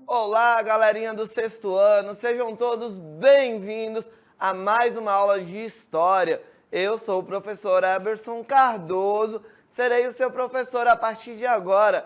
Olá, galerinha do sexto ano, sejam todos bem-vindos a mais uma aula de História. Eu sou o professor Eberson Cardoso, serei o seu professor a partir de agora.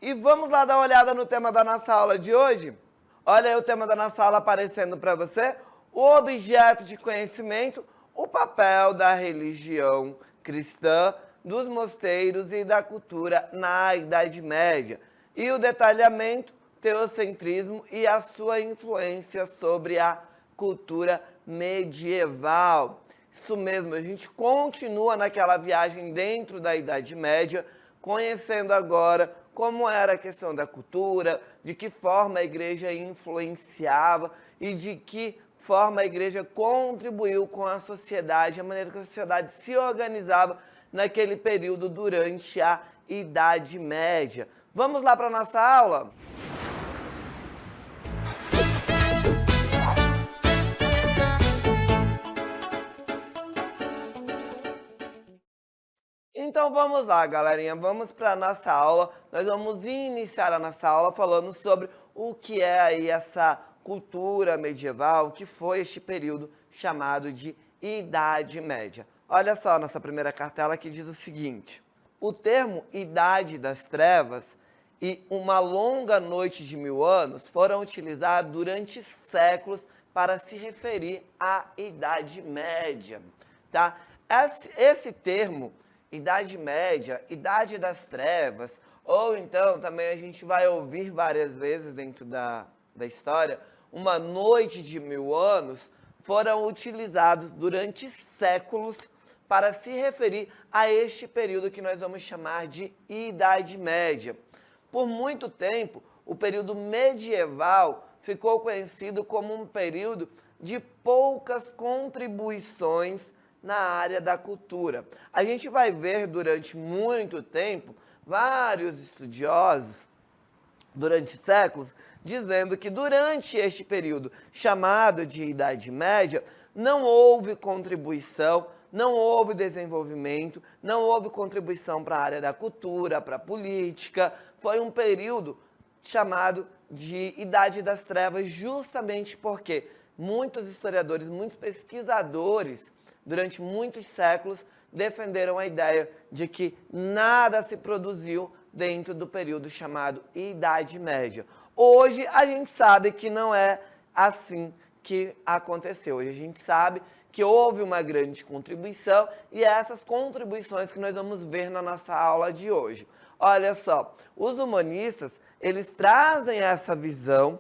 E vamos lá dar uma olhada no tema da nossa aula de hoje? Olha aí o tema da nossa aula aparecendo para você, o objeto de conhecimento, o papel da religião cristã, dos mosteiros e da cultura na Idade Média. E o detalhamento, teocentrismo e a sua influência sobre a cultura medieval. Isso mesmo, a gente continua naquela viagem dentro da Idade Média, conhecendo agora como era a questão da cultura, de que forma a igreja influenciava e de que forma a igreja contribuiu com a sociedade, a maneira que a sociedade se organizava naquele período durante a Idade Média. Vamos lá para a nossa aula? Então vamos lá, galerinha, vamos para a nossa aula. Nós vamos iniciar a nossa aula falando sobre o que é aí essa cultura medieval, que foi este período chamado de Idade Média. Olha só a nossa primeira cartela que diz o seguinte: o termo Idade das Trevas e uma longa noite de 1000 anos foram utilizados durante séculos para se referir à Idade Média, tá? Esse termo Idade Média, Idade das Trevas, ou então também a gente vai ouvir várias vezes dentro da história, uma noite de 1000 anos, foram utilizados durante séculos para se referir a este período que nós vamos chamar de Idade Média. Por muito tempo, o período medieval ficou conhecido como um período de poucas contribuições na área da cultura. A gente vai ver durante muito tempo vários estudiosos, durante séculos, dizendo que durante este período chamado de Idade Média, não houve contribuição, não houve desenvolvimento, não houve contribuição para a área da cultura, para a política. Foi um período chamado de Idade das Trevas, justamente porque muitos historiadores, muitos pesquisadores, durante muitos séculos, defenderam a ideia de que nada se produziu dentro do período chamado Idade Média. Hoje, a gente sabe que não é assim que aconteceu. Hoje, a gente sabe que houve uma grande contribuição e é essas contribuições que nós vamos ver na nossa aula de hoje. Olha só, os humanistas, eles trazem essa visão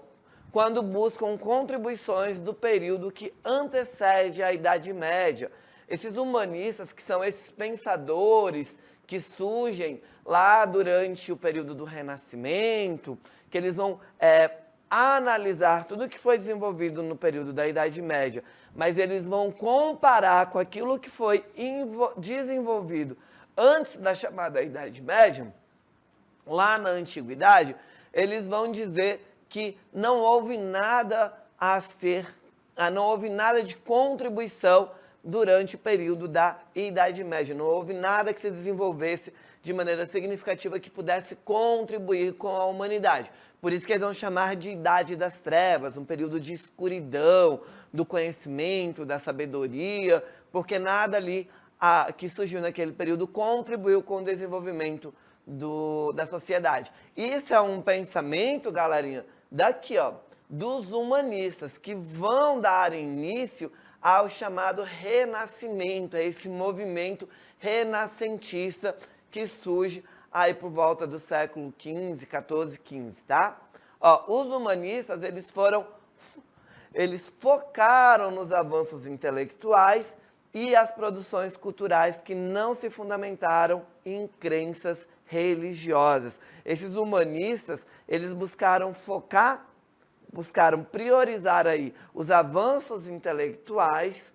quando buscam contribuições do período que antecede a Idade Média. Esses humanistas, que são esses pensadores que surgem lá durante o período do Renascimento, que eles vão analisar tudo que foi desenvolvido no período da Idade Média, mas eles vão comparar com aquilo que foi desenvolvido antes da chamada Idade Média, lá na Antiguidade, eles vão dizer que não houve nada não houve nada de contribuição durante o período da Idade Média. Não houve nada que se desenvolvesse de maneira significativa que pudesse contribuir com a humanidade. Por isso que eles vão chamar de Idade das Trevas, um período de escuridão, do conhecimento, da sabedoria, porque nada ali que surgiu naquele período contribuiu com o desenvolvimento da sociedade. Isso é um pensamento, galerinha, daqui, ó, dos humanistas, que vão dar início ao chamado Renascimento, a esse movimento renascentista que surge aí por volta do século XV, XIV, XV, tá? Ó, os humanistas, eles focaram nos avanços intelectuais e as produções culturais que não se fundamentaram em crenças religiosas. Esses humanistas, eles buscaram priorizar aí os avanços intelectuais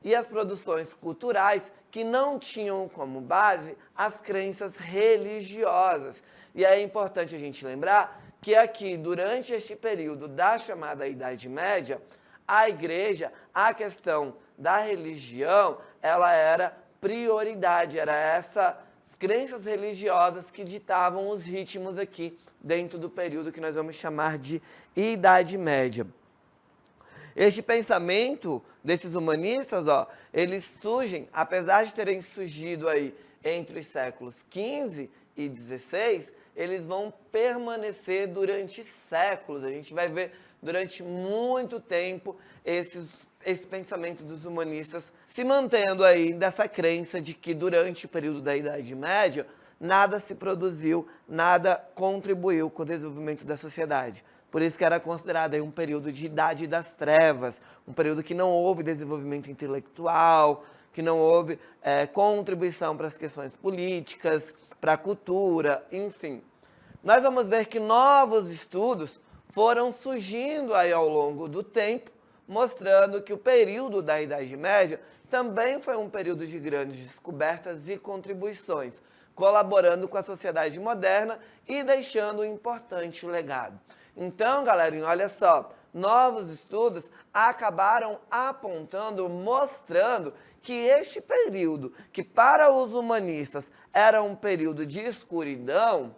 e as produções culturais que não tinham como base as crenças religiosas. E é importante a gente lembrar que aqui, durante este período da chamada Idade Média, a igreja, a questão da religião, ela era prioridade, era essas crenças religiosas que ditavam os ritmos aqui dentro do período que nós vamos chamar de Idade Média. Este pensamento desses humanistas, eles surgem, apesar de terem surgido aí entre os séculos XV e XVI, eles vão permanecer durante séculos. A gente vai ver durante muito tempo esse pensamento dos humanistas se mantendo aí dessa crença de que durante o período da Idade Média nada se produziu, nada contribuiu com o desenvolvimento da sociedade. Por isso que era considerado aí um período de Idade das Trevas, um período que não houve desenvolvimento intelectual, que não houve contribuição para as questões políticas, para a cultura, enfim. Nós vamos ver que novos estudos foram surgindo aí ao longo do tempo, mostrando que o período da Idade Média também foi um período de grandes descobertas e contribuições, colaborando com a sociedade moderna e deixando um importante legado. Então, galerinha, olha só, novos estudos acabaram apontando, mostrando que este período, que para os humanistas era um período de escuridão,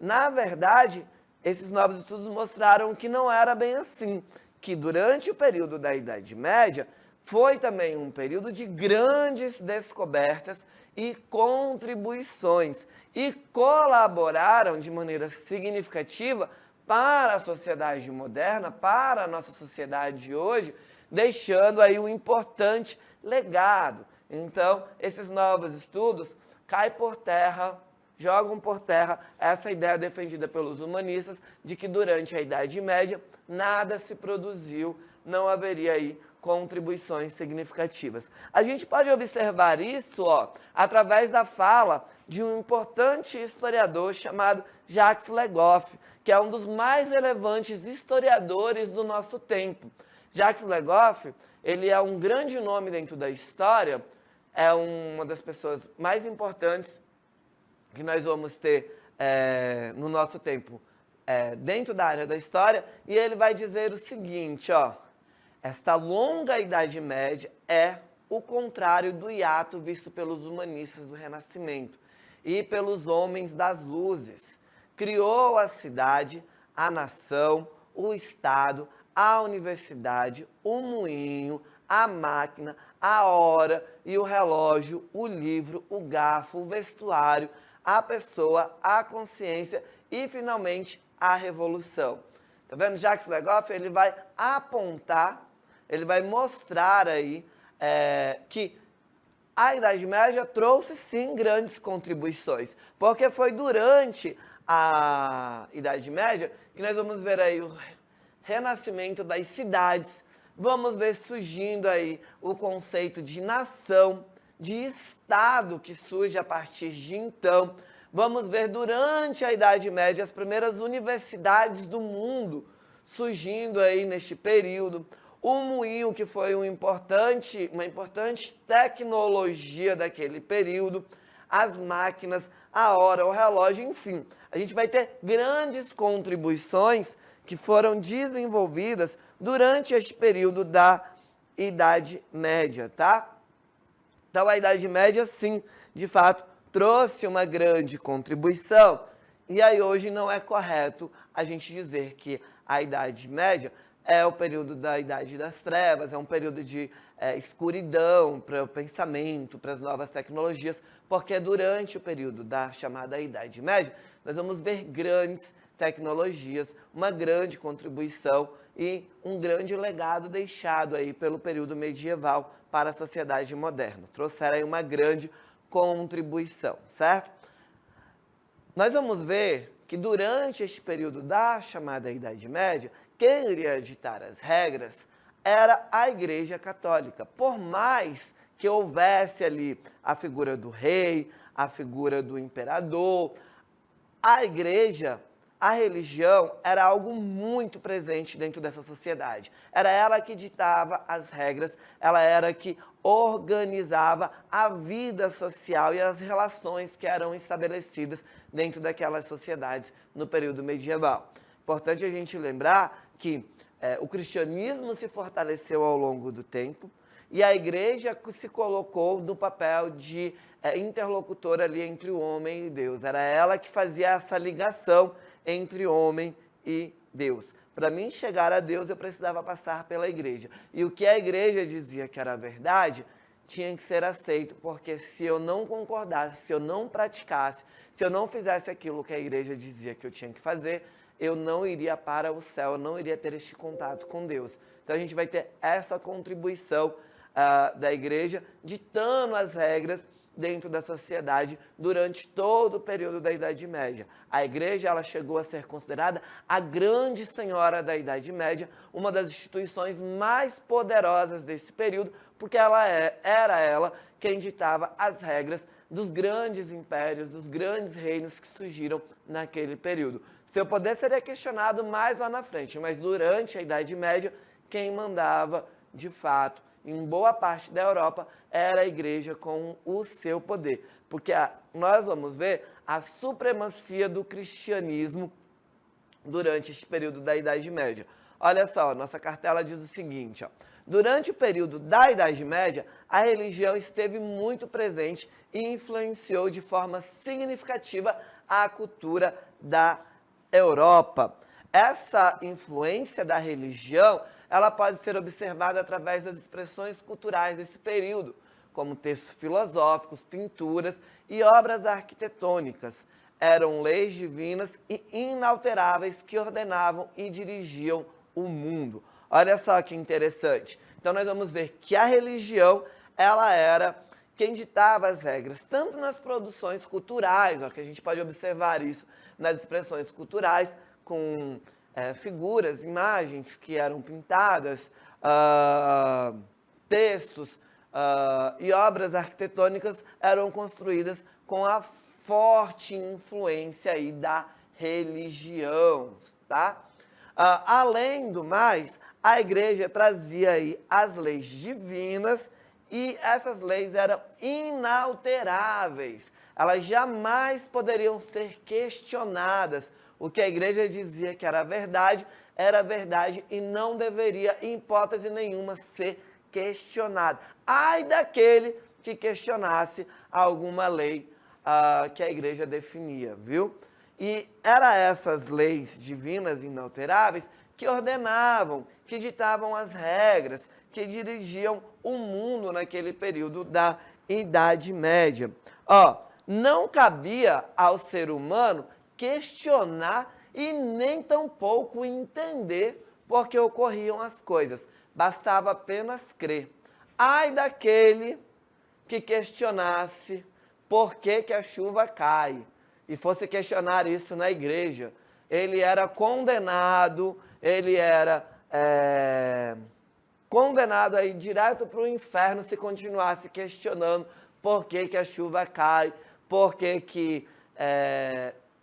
na verdade, esses novos estudos mostraram que não era bem assim, que durante o período da Idade Média foi também um período de grandes descobertas e contribuições e colaboraram de maneira significativa para a sociedade moderna, para a nossa sociedade de hoje, deixando aí um importante legado. Então, esses novos estudos caem por terra, jogam por terra essa ideia defendida pelos humanistas de que durante a Idade Média nada se produziu, não haveria aí contribuições significativas. A gente pode observar isso através da fala de um importante historiador chamado Jacques Legoff, que é um dos mais relevantes historiadores do nosso tempo. Jacques Legoff, ele é um grande nome dentro da história, é uma das pessoas mais importantes que nós vamos ter no nosso tempo dentro da área da história, e ele vai dizer o seguinte, esta longa Idade Média é o contrário do hiato visto pelos humanistas do Renascimento e pelos homens das luzes. Criou a cidade, a nação, o Estado, a universidade, o moinho, a máquina, a hora e o relógio, o livro, o garfo, o vestuário, a pessoa, a consciência e, finalmente, a revolução. Tá vendo? Jacques Legoff, ele vai apontar, ele vai mostrar aí que a Idade Média trouxe, sim, grandes contribuições, porque foi durante a Idade Média que nós vamos ver aí o renascimento das cidades, vamos ver surgindo aí o conceito de nação, de Estado que surge a partir de então. Vamos ver durante a Idade Média as primeiras universidades do mundo surgindo aí neste período. O moinho, que foi uma importante tecnologia daquele período, as máquinas, a hora, o relógio, enfim. A gente vai ter grandes contribuições que foram desenvolvidas durante este período da Idade Média, tá? Então, a Idade Média, sim, de fato, trouxe uma grande contribuição. E aí, hoje, não é correto a gente dizer que a Idade Média é o período da Idade das Trevas, é um período de escuridão para o pensamento, para as novas tecnologias, porque durante o período da chamada Idade Média, nós vamos ver grandes tecnologias, uma grande contribuição e um grande legado deixado aí pelo período medieval para a sociedade moderna. Trouxeram aí uma grande contribuição, certo? Nós vamos ver que durante este período da chamada Idade Média, quem iria ditar as regras era a Igreja Católica. Por mais que houvesse ali a figura do rei, a figura do imperador, a igreja, a religião era algo muito presente dentro dessa sociedade. Era ela que ditava as regras, ela era que organizava a vida social e as relações que eram estabelecidas dentro daquelas sociedades no período medieval. Importante a gente lembrar que o cristianismo se fortaleceu ao longo do tempo E a igreja se colocou no papel de interlocutora ali entre o homem e Deus. Era ela que fazia essa ligação entre homem e Deus. Para mim chegar a Deus, eu precisava passar pela igreja. E o que a igreja dizia que era verdade, tinha que ser aceito, porque se eu não concordasse, se eu não praticasse, se eu não fizesse aquilo que a igreja dizia que eu tinha que fazer, eu não iria para o céu, eu não iria ter este contato com Deus. Então a gente vai ter essa contribuição da igreja, ditando as regras dentro da sociedade durante todo o período da Idade Média. A igreja ela chegou a ser considerada a grande senhora da Idade Média, uma das instituições mais poderosas desse período, porque era ela quem ditava as regras dos grandes impérios, dos grandes reinos que surgiram naquele período. Seu poder seria questionado mais lá na frente, mas durante a Idade Média, quem mandava, de fato, em boa parte da Europa, era a igreja com o seu poder. Porque nós vamos ver a supremacia do cristianismo durante este período da Idade Média. Olha só, nossa cartela diz o seguinte, ó. Durante o período da Idade Média, a religião esteve muito presente e influenciou de forma significativa a cultura da Europa. Essa influência da religião, ela pode ser observada através das expressões culturais desse período, como textos filosóficos, pinturas e obras arquitetônicas. Eram leis divinas e inalteráveis que ordenavam e dirigiam o mundo. Olha só que interessante. Então nós vamos ver que a religião, ela era quem ditava as regras, tanto nas produções culturais, ó, que a gente pode observar isso nas expressões culturais, com figuras, imagens que eram pintadas, textos e obras arquitetônicas eram construídas com a forte influência aí da religião, tá? Além do mais, a igreja trazia aí as leis divinas e essas leis eram inalteráveis. Elas jamais poderiam ser questionadas. O que a igreja dizia que era verdade e não deveria, em hipótese nenhuma, ser questionado. Ai daquele que questionasse alguma lei que a igreja definia, viu? E eram essas leis divinas inalteráveis que ordenavam, que ditavam as regras, que dirigiam o mundo naquele período da Idade Média. Não cabia ao ser humano questionar e nem tampouco entender por que ocorriam as coisas. Bastava apenas crer. Ai daquele que questionasse por que a chuva cai e fosse questionar isso na igreja. Ele era condenado, ele era condenado a ir direto para o inferno se continuasse questionando por que a chuva cai, por que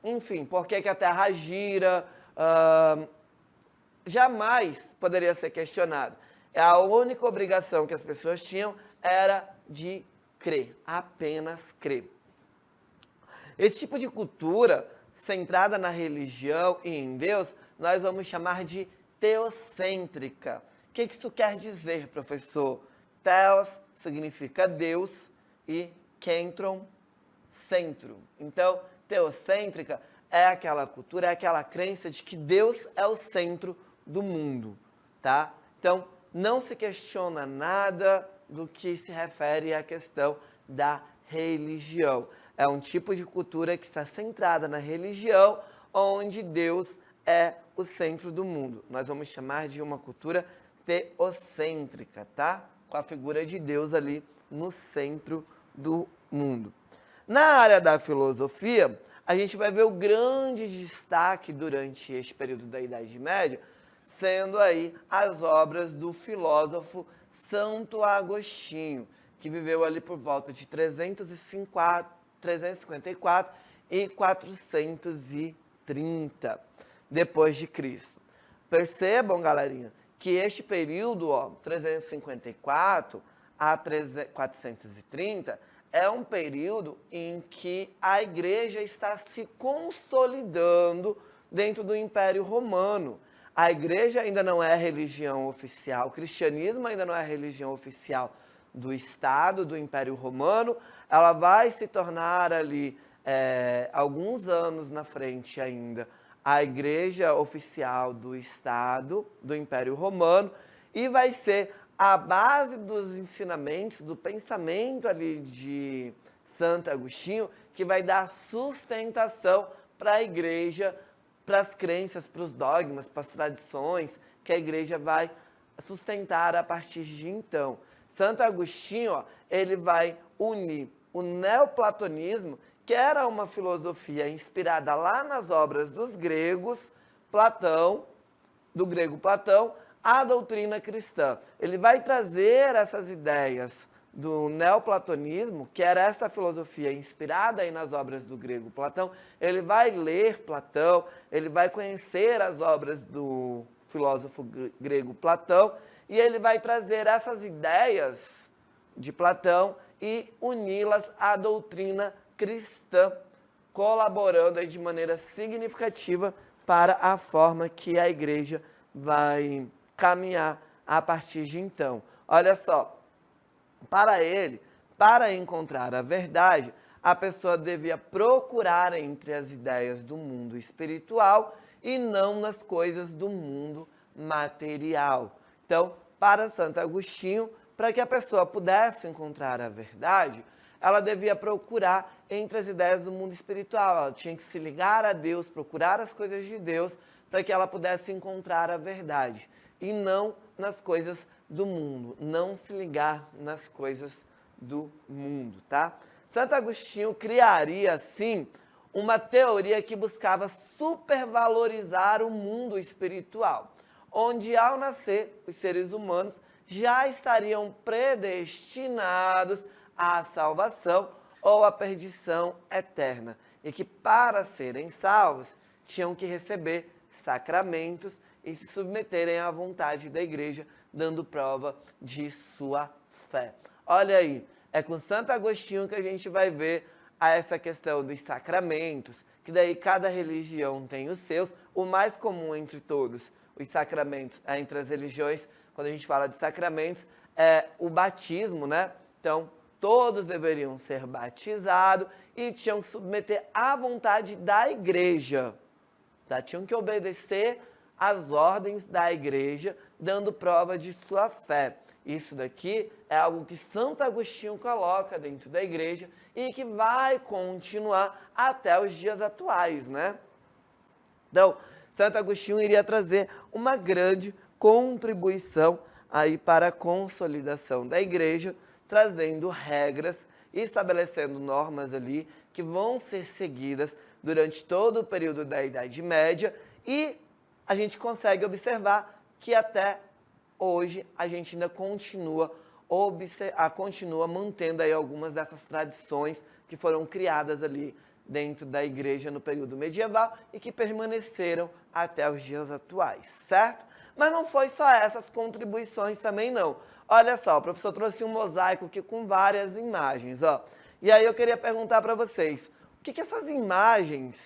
enfim, por que a Terra gira, jamais poderia ser questionado. A única obrigação que as pessoas tinham era de crer, apenas crer. Esse tipo de cultura, centrada na religião e em Deus, nós vamos chamar de teocêntrica. O que isso quer dizer, professor? Theos significa Deus e kentron, centro. Então, teocêntrica é aquela cultura, é aquela crença de que Deus é o centro do mundo, tá? Então, não se questiona nada do que se refere à questão da religião. É um tipo de cultura que está centrada na religião, onde Deus é o centro do mundo. Nós vamos chamar de uma cultura teocêntrica, tá? Com a figura de Deus ali no centro do mundo. Na área da filosofia, a gente vai ver o grande destaque durante este período da Idade Média, sendo aí as obras do filósofo Santo Agostinho, que viveu ali por volta de 354 e 430 depois de Cristo. Percebam, galerinha, que este período, 354 a 430, é um período em que a igreja está se consolidando dentro do Império Romano. A igreja ainda não é religião oficial, o cristianismo ainda não é religião oficial do Estado, do Império Romano. Ela vai se tornar ali, alguns anos na frente ainda, a igreja oficial do Estado, do Império Romano, e vai ser a base dos ensinamentos, do pensamento ali de Santo Agostinho, que vai dar sustentação para a igreja, para as crenças, para os dogmas, para as tradições que a igreja vai sustentar a partir de então. Santo Agostinho, ó, ele vai unir o neoplatonismo, que era uma filosofia inspirada lá nas obras dos gregos, Platão, do grego Platão, à doutrina cristã. Ele vai trazer essas ideias do neoplatonismo, que era essa filosofia inspirada aí nas obras do grego Platão. Ele vai ler Platão, ele vai conhecer as obras do filósofo grego Platão, e ele vai trazer essas ideias de Platão e uni-las à doutrina cristã, colaborando aí de maneira significativa para a forma que a igreja vai caminhar a partir de então. Olha só, para ele, para encontrar a verdade, a pessoa devia procurar entre as ideias do mundo espiritual e não nas coisas do mundo material. Então, para Santo Agostinho, para que a pessoa pudesse encontrar a verdade, ela devia procurar entre as ideias do mundo espiritual. Ela tinha que se ligar a Deus, procurar as coisas de Deus, para que ela pudesse encontrar a verdade. E não nas coisas do mundo, não se ligar nas coisas do mundo, tá? Santo Agostinho criaria, assim, uma teoria que buscava supervalorizar o mundo espiritual, onde ao nascer os seres humanos já estariam predestinados à salvação ou à perdição eterna, e que para serem salvos tinham que receber sacramentos e se submeterem à vontade da igreja, dando prova de sua fé. Olha aí, é com Santo Agostinho que a gente vai ver essa questão dos sacramentos, que daí cada religião tem os seus. O mais comum entre todos os sacramentos, entre as religiões, quando a gente fala de sacramentos, é o batismo, né? Então, todos deveriam ser batizados e tinham que submeter à vontade da igreja, tá? Tinham que obedecer às ordens da igreja, dando prova de sua fé. Isso daqui é algo que Santo Agostinho coloca dentro da igreja e que vai continuar até os dias atuais, né? Então, Santo Agostinho iria trazer uma grande contribuição aí para a consolidação da igreja, trazendo regras e estabelecendo normas ali que vão ser seguidas durante todo o período da Idade Média, e a gente consegue observar que até hoje a gente ainda continua mantendo aí algumas dessas tradições que foram criadas ali dentro da igreja no período medieval e que permaneceram até os dias atuais, certo? Mas não foi só essas contribuições também não. Olha só, o professor trouxe um mosaico aqui com várias imagens, ó. E aí eu queria perguntar para vocês, o que essas imagens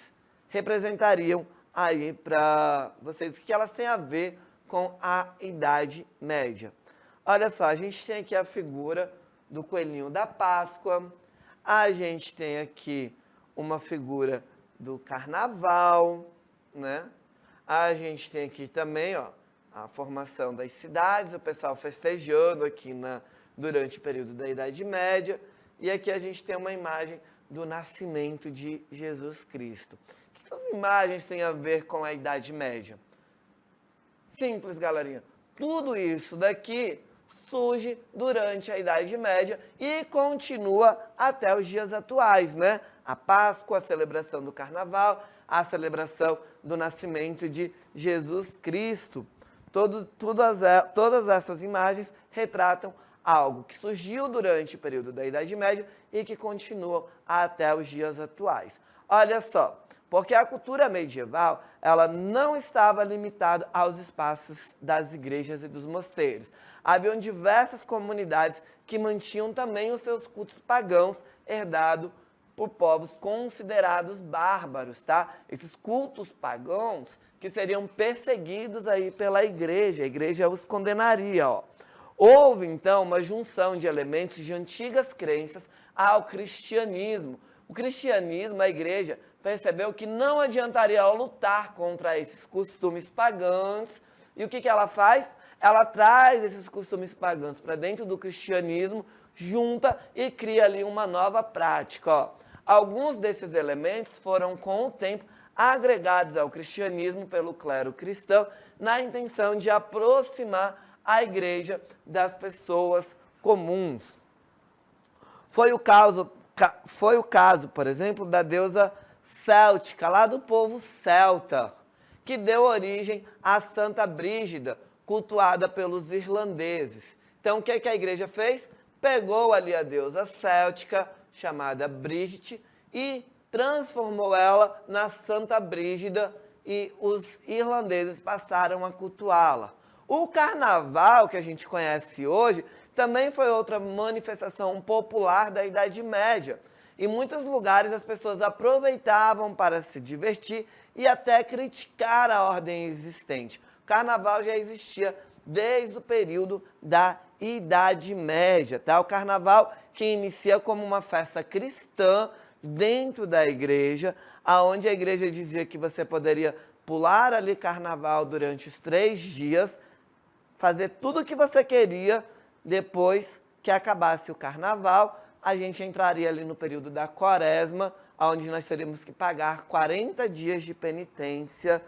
representariam aí para vocês? O que elas têm a ver com a Idade Média? Olha só, a gente tem aqui a figura do coelhinho da Páscoa, a gente tem aqui uma figura do carnaval, né? A gente tem aqui também, ó, a formação das cidades, o pessoal festejando aqui durante o período da Idade Média. E aqui a gente tem uma imagem do nascimento de Jesus Cristo. O que essas imagens têm a ver com a Idade Média? Simples, galerinha. Tudo isso daqui surge durante a Idade Média e continua até os dias atuais, né? A Páscoa, a celebração do Carnaval, a celebração do nascimento de Jesus Cristo. Todas essas imagens retratam algo que surgiu durante o período da Idade Média e que continua até os dias atuais. Olha só, porque a cultura medieval, ela não estava limitada aos espaços das igrejas e dos mosteiros. Haviam diversas comunidades que mantinham também os seus cultos pagãos herdados por povos considerados bárbaros, tá? Esses cultos pagãos que seriam perseguidos aí pela igreja. A igreja os condenaria, ó. Houve, então, uma junção de elementos de antigas crenças ao cristianismo. O cristianismo, a igreja, percebeu que não adiantaria lutar contra esses costumes pagãos. E o que ela faz? Ela traz esses costumes pagãos para dentro do cristianismo, junta e cria ali uma nova prática. Ó. Alguns desses elementos foram, com o tempo, agregados ao cristianismo pelo clero cristão, na intenção de aproximar a igreja das pessoas comuns. Foi o caso, por exemplo, da deusa céltica, lá do povo celta, que deu origem à Santa Brígida, cultuada pelos irlandeses. Então, o que a igreja fez? Pegou ali a deusa céltica, chamada Brígide, e transformou ela na Santa Brígida, e os irlandeses passaram a cultuá-la. O carnaval, que a gente conhece hoje, também foi outra manifestação popular da Idade Média. Em muitos lugares as pessoas aproveitavam para se divertir e até criticar a ordem existente. O carnaval já existia desde o período da Idade Média, tá? O carnaval que inicia como uma festa cristã dentro da igreja, aonde a igreja dizia que você poderia pular ali carnaval durante os 3 dias, fazer tudo o que você queria. Depois que acabasse o carnaval, a gente entraria ali no período da quaresma, onde nós teríamos que pagar 40 dias de penitência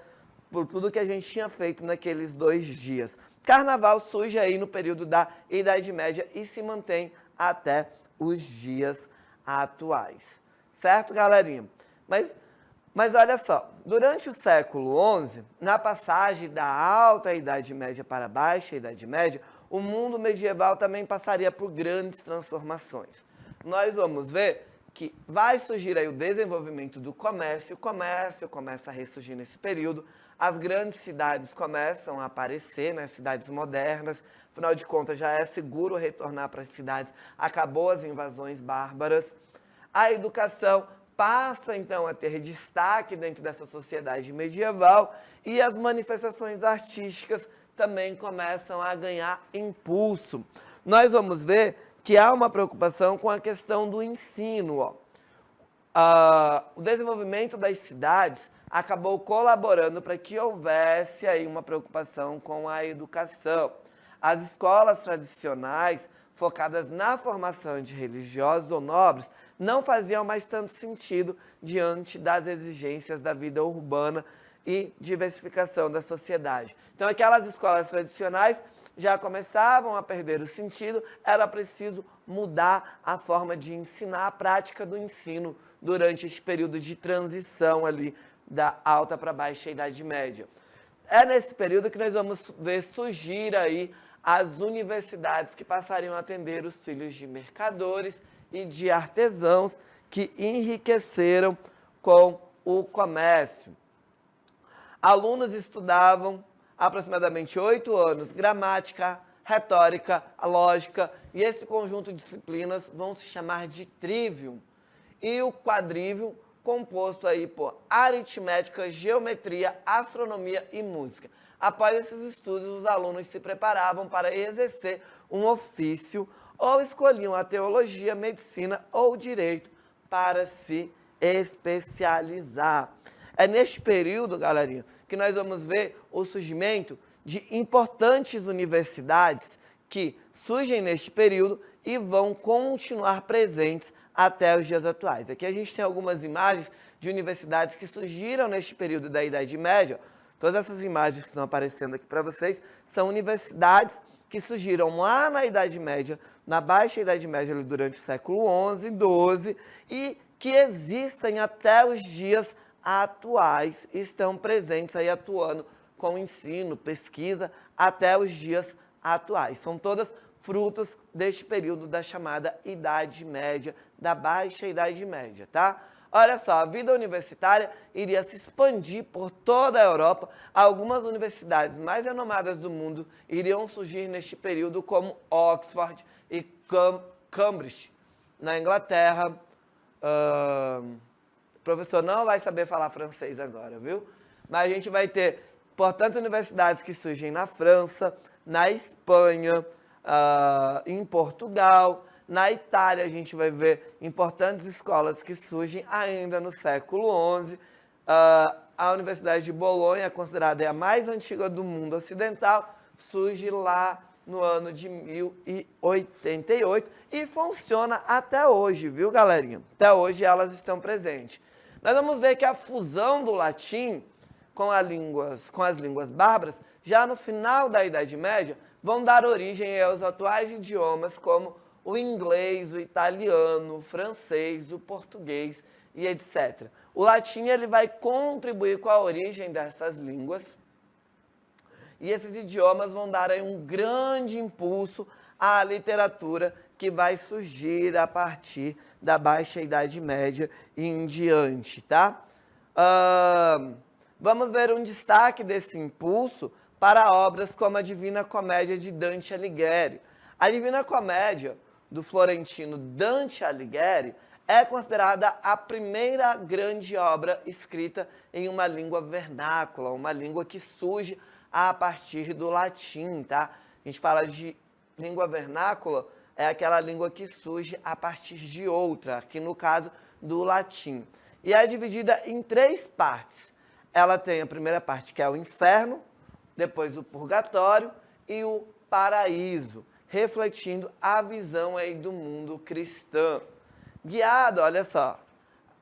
por tudo que a gente tinha feito naqueles 2 dias. Carnaval surge aí no período da Idade Média e se mantém até os dias atuais. Certo, galerinha? Mas olha só, durante o século XI, na passagem da Alta Idade Média para a Baixa Idade Média, o mundo medieval também passaria por grandes transformações. Nós vamos ver que vai surgir aí o desenvolvimento do comércio, o comércio começa a ressurgir nesse período, as grandes cidades começam a aparecer, né, cidades modernas, afinal de contas já é seguro retornar para as cidades, acabou as invasões bárbaras, a educação passa então a ter destaque dentro dessa sociedade medieval e as manifestações artísticas também começam a ganhar impulso. Nós vamos ver que há uma preocupação com a questão do ensino. Ó. O desenvolvimento das cidades acabou colaborando para que houvesse aí uma preocupação com a educação. As escolas tradicionais, focadas na formação de religiosos ou nobres, não faziam mais tanto sentido diante das exigências da vida urbana e diversificação da sociedade. Então, aquelas escolas tradicionais já começavam a perder o sentido, era preciso mudar a forma de ensinar, a prática do ensino durante este período de transição ali da Alta para a Baixa Idade Média. É nesse período que nós vamos ver surgir aí as universidades que passariam a atender os filhos de mercadores e de artesãos que enriqueceram com o comércio. Alunos estudavam aproximadamente 8 anos gramática, retórica, lógica, e esse conjunto de disciplinas vão se chamar de trivium. E o quadrivium, composto aí por aritmética, geometria, astronomia e música. Após esses estudos, os alunos se preparavam para exercer um ofício ou escolhiam a teologia, medicina ou direito para se especializar. É neste período, galerinha, que nós vamos ver o surgimento de importantes universidades que surgem neste período e vão continuar presentes até os dias atuais. Aqui a gente tem algumas imagens de universidades que surgiram neste período da Idade Média. Todas essas imagens que estão aparecendo aqui para vocês são universidades que surgiram lá na Idade Média, na Baixa Idade Média, durante o século XI, XII, e que existem até os dias atuais, estão presentes aí atuando com ensino, pesquisa, até os dias atuais. São todas frutos deste período da chamada Idade Média, da Baixa Idade Média, tá? Olha só, a vida universitária iria se expandir por toda a Europa. Algumas universidades mais renomadas do mundo iriam surgir neste período, como Oxford e Cambridge, na Inglaterra. O professor não vai saber falar francês agora, viu? mas a gente vai ter importantes universidades que surgem na França, na Espanha, em Portugal, na Itália a gente vai ver importantes escolas que surgem ainda no século XI. A Universidade de Bolonha, é considerada a mais antiga do mundo ocidental, surge lá no ano de 1088 e funciona até hoje, viu, galerinha? Até hoje elas estão presentes. Nós vamos ver que a fusão do latim com as línguas bárbaras, já no final da Idade Média, vão dar origem aos atuais idiomas como o inglês, o italiano, o francês, o português e etc. O latim ele vai contribuir com a origem dessas línguas e esses idiomas vão dar aí um grande impulso à literatura que vai surgir a partir da Baixa Idade Média e em diante, tá? Vamos ver um destaque desse impulso para obras como a Divina Comédia de Dante Alighieri. A Divina Comédia do florentino Dante Alighieri é considerada a primeira grande obra escrita em uma língua vernácula, uma língua que surge a partir do latim, tá? A gente fala de língua vernácula, é aquela língua que surge a partir de outra, que no caso do latim. E é dividida em 3 partes. Ela tem a primeira parte, que é o inferno, depois o purgatório e o paraíso, refletindo a visão aí do mundo cristão. Guiado, olha só,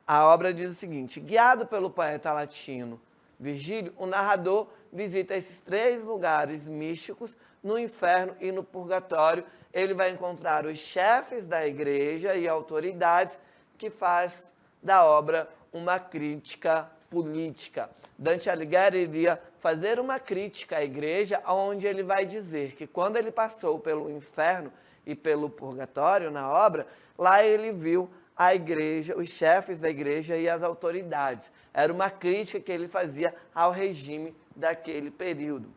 a obra diz o seguinte: guiado pelo poeta latino Virgílio, o narrador visita esses 3 lugares místicos, no inferno e no purgatório. Ele vai encontrar os chefes da igreja e autoridades que faz da obra uma crítica política. Dante Alighieri iria fazer uma crítica à igreja, onde ele vai dizer que quando ele passou pelo inferno e pelo purgatório na obra, lá ele viu a igreja, os chefes da igreja e as autoridades. Era uma crítica que ele fazia ao regime daquele período.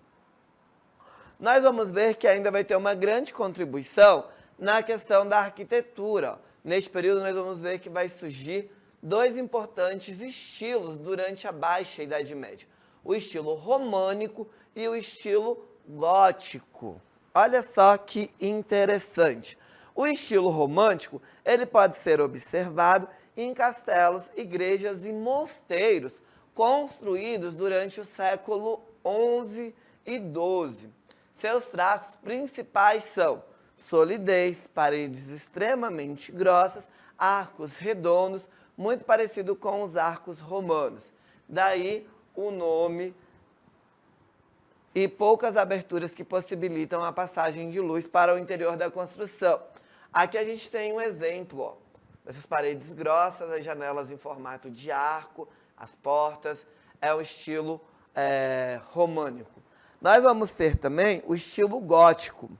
Nós vamos ver que ainda vai ter uma grande contribuição na questão da arquitetura. Neste período nós vamos ver que vai surgir 2 importantes estilos durante a Baixa Idade Média: o estilo românico e o estilo gótico. Olha só que interessante. O estilo romântico, ele pode ser observado em castelos, igrejas e mosteiros construídos durante o século XI e XII. Seus traços principais são solidez, paredes extremamente grossas, arcos redondos, muito parecido com os arcos romanos. Daí o nome e poucas aberturas que possibilitam a passagem de luz para o interior da construção. Aqui a gente tem um exemplo, ó, dessas paredes grossas, as janelas em formato de arco, as portas, é o estilo românico. Nós vamos ter também o estilo gótico,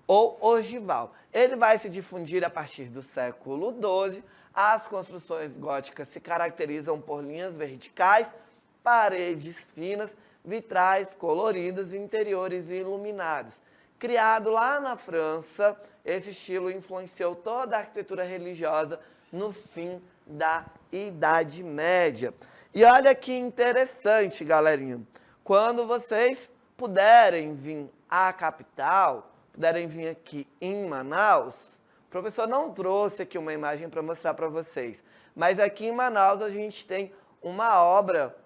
ou ogival. Ele vai se difundir a partir do século XII. As construções góticas se caracterizam por linhas verticais, paredes finas, vitrais coloridos, interiores iluminados. Criado lá na França, esse estilo influenciou toda a arquitetura religiosa no fim da Idade Média. E olha que interessante, galerinha. Quando vocês puderem vir à capital, puderem vir aqui em Manaus, o professor não trouxe aqui uma imagem para mostrar para vocês, mas aqui em Manaus a gente tem uma obra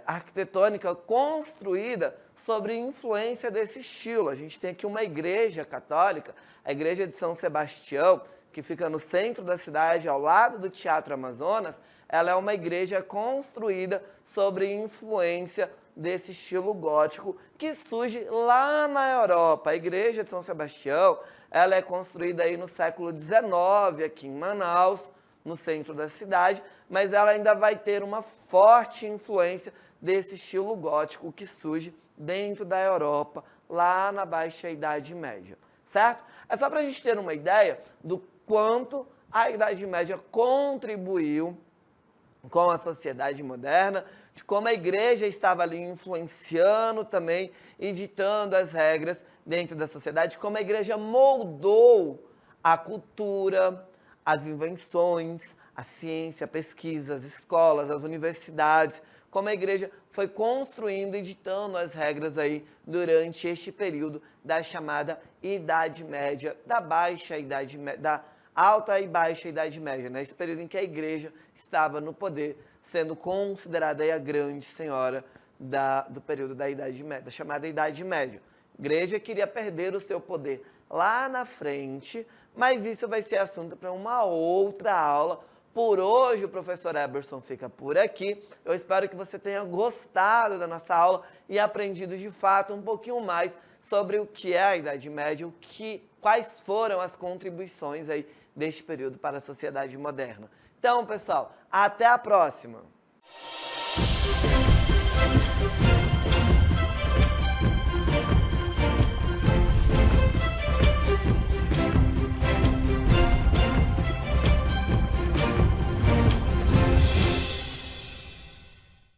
arquitetônica construída sobre influência desse estilo. A gente tem aqui uma igreja católica, a igreja de São Sebastião, que fica no centro da cidade, ao lado do Teatro Amazonas. Ela é uma igreja construída sobre influência desse estilo gótico que surge lá na Europa. A igreja de São Sebastião, ela é construída aí no século XIX, aqui em Manaus, no centro da cidade, mas ela ainda vai ter uma forte influência desse estilo gótico que surge dentro da Europa, lá na Baixa Idade Média, certo? É só para a gente ter uma ideia do quanto a Idade Média contribuiu com a sociedade moderna, de como a igreja estava ali influenciando também e ditando as regras dentro da sociedade, como a igreja moldou a cultura, as invenções, a ciência, a pesquisa, as escolas, as universidades, como a igreja foi construindo e ditando as regras aí durante este período da chamada Idade Média, da Alta e Baixa Idade Média, né? Esse período em que a igreja estava no poder, sendo considerada aí a grande senhora do período da Idade Média, da chamada Idade Média. A igreja queria perder o seu poder lá na frente, mas isso vai ser assunto para uma outra aula. Por hoje, o professor Eberson fica por aqui. Eu espero que você tenha gostado da nossa aula e aprendido de fato um pouquinho mais sobre o que é a Idade Média, quais foram as contribuições aí deste período para a sociedade moderna. Então, pessoal, até a próxima!